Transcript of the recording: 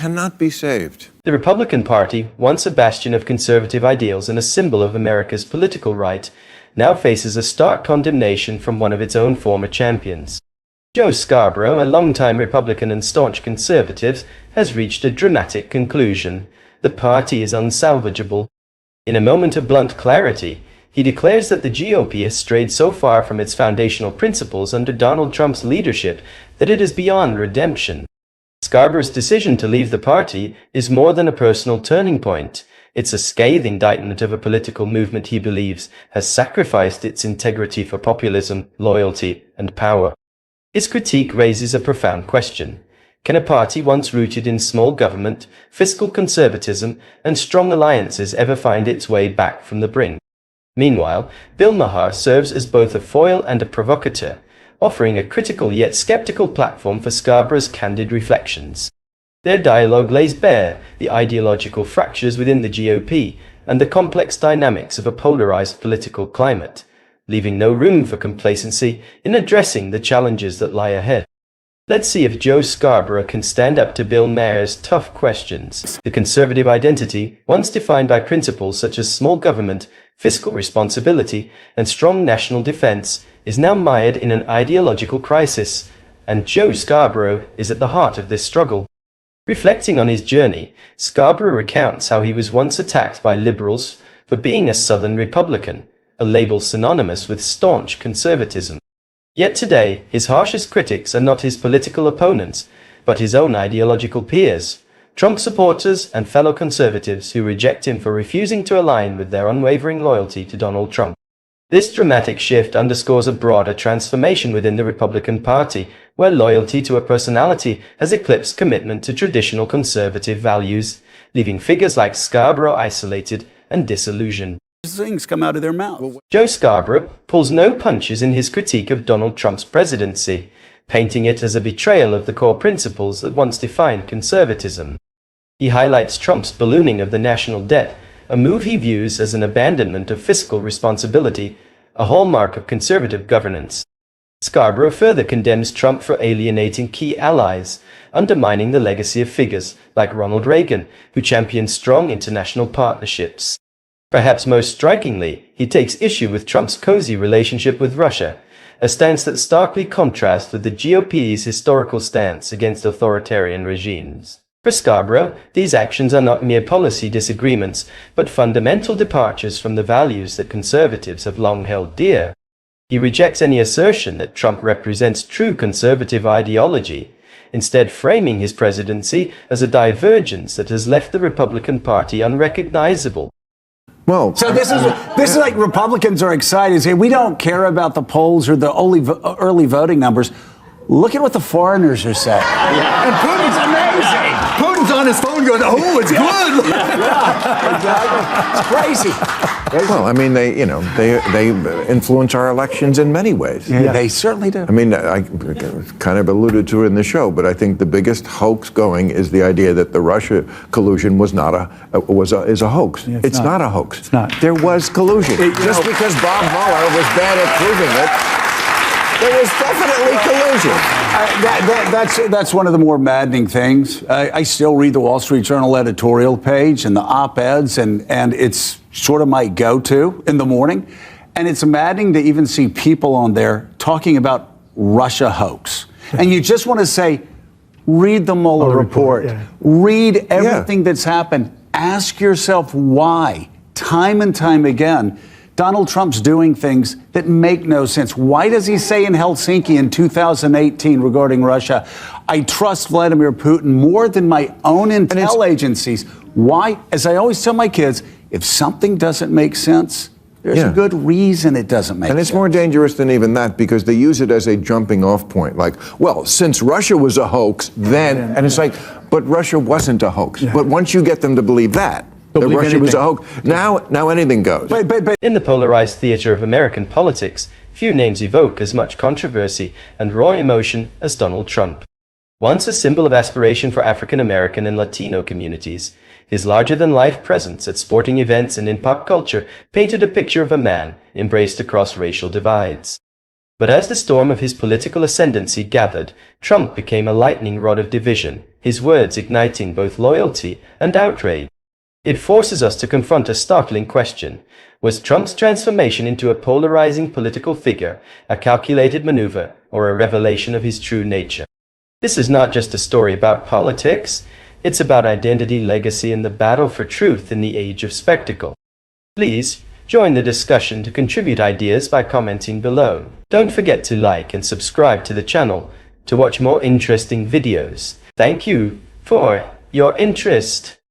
cannot be saved. The Republican Party, once a bastion of conservative ideals and a symbol of America's political right, now faces a stark condemnation from one of its own former champions. Joe Scarborough, a longtime Republican and staunch conservative, has reached a dramatic conclusion. The party is unsalvageable. In a moment of blunt clarity, he declares that the GOP has strayed so far from its foundational principles under Donald Trump's leadership that it is beyond redemption. Scarborough's decision to leave the party is more than a personal turning point. It's a scathing indictment of a political movement he believes has sacrificed its integrity for populism, loyalty, and power. His critique raises a profound question. Can a party once rooted in small government, fiscal conservatism, and strong alliances ever find its way back from the brink? Meanwhile, Bill Maher serves as both a foil and a provocateur, offering a critical yet skeptical platform for Scarborough's candid reflections. Their dialogue lays bare the ideological fractures within the GOP and the complex dynamics of a polarized political climate, leaving no room for complacency in addressing the challenges that lie ahead. Let's see if Joe Scarborough can stand up to Bill Maher's tough questions. The conservative identity, once defined by principles such as small government, fiscal responsibility, and strong national defense, is now mired in an ideological crisis, and Joe Scarborough is at the heart of this struggle. Reflecting on his journey, Scarborough recounts how he was once attacked by liberals for being a Southern Republican, a label synonymous with staunch conservatism. Yet today, his harshest critics are not his political opponents, but his own ideological peers, Trump supporters and fellow conservatives who reject him for refusing to align with their unwavering loyalty to Donald Trump. This dramatic shift underscores a broader transformation within the Republican Party, where loyalty to a personality has eclipsed commitment to traditional conservative values, leaving figures like Scarborough isolated and disillusioned. Things come out of their mouth. Joe Scarborough pulls no punches in his critique of Donald Trump's presidency, painting it as a betrayal of the core principles that once defined conservatism. He highlights Trump's ballooning of the national debt, a move he views as an abandonment of fiscal responsibility, a hallmark of conservative governance. Scarborough further condemns Trump for alienating key allies, undermining the legacy of figures like Ronald Reagan, who championed strong international partnerships. Perhaps most strikingly, he takes issue with Trump's cozy relationship with Russia, a stance that starkly contrasts with the GOP's historical stance against authoritarian regimes. For Scarborough, these actions are not mere policy disagreements, but fundamental departures from the values that conservatives have long held dear. He rejects any assertion that Trump represents true conservative ideology, instead framing his presidency as a divergence that has left the Republican Party unrecognizable. Well, So this is like Republicans are excited. Say we don't care about the polls or the early voting numbers. Look at what the foreigners are saying. And Putin's amazing. Putin's on his phone going, "Oh, it's good." Exactly. It's crazy. well, I mean, they influence our elections in many ways. Yeah, they certainly do. I mean, I kind of alluded to it in the show, but I think the biggest hoax going is the idea that the Russia collusion is a hoax. Yeah, it's not a hoax. It's not. There was collusion. Just because Bob Mueller was bad at proving it, there was definitely collusion. That's one of the more maddening things. I still read the Wall Street Journal editorial page and the op-eds, and it's sort of my go-to in the morning. And it's maddening to even see people on there talking about Russia hoax. And you just want to say, read the Mueller report. Yeah. Read everything that's happened. Ask yourself why, time and time again, Donald Trump's doing things that make no sense. Why does he say in Helsinki in 2018 regarding Russia, I trust Vladimir Putin more than my own intel agencies? Why? As I always tell my kids, if something doesn't make sense, there's a good reason it doesn't make sense. And it's more dangerous than even that because they use it as a jumping off point. Like, well, since Russia was a hoax, then, and it's like, but Russia wasn't a hoax. Yeah. But once you get them to believe that Russia was a hoax, now anything goes. In the polarized theater of American politics, few names evoke as much controversy and raw emotion as Donald Trump. Once a symbol of aspiration for African American and Latino communities, his larger-than-life presence at sporting events and in pop culture painted a picture of a man embraced across racial divides. But as the storm of his political ascendancy gathered, Trump became a lightning rod of division, his words igniting both loyalty and outrage. It forces us to confront a startling question. Was Trump's transformation into a polarizing political figure a calculated maneuver or a revelation of his true nature? This is not just a story about politics, it's about identity, legacy, and the battle for truth in the age of spectacle. Please join the discussion to contribute ideas by commenting below. Don't forget to like and subscribe to the channel to watch more interesting videos. Thank you for your interest.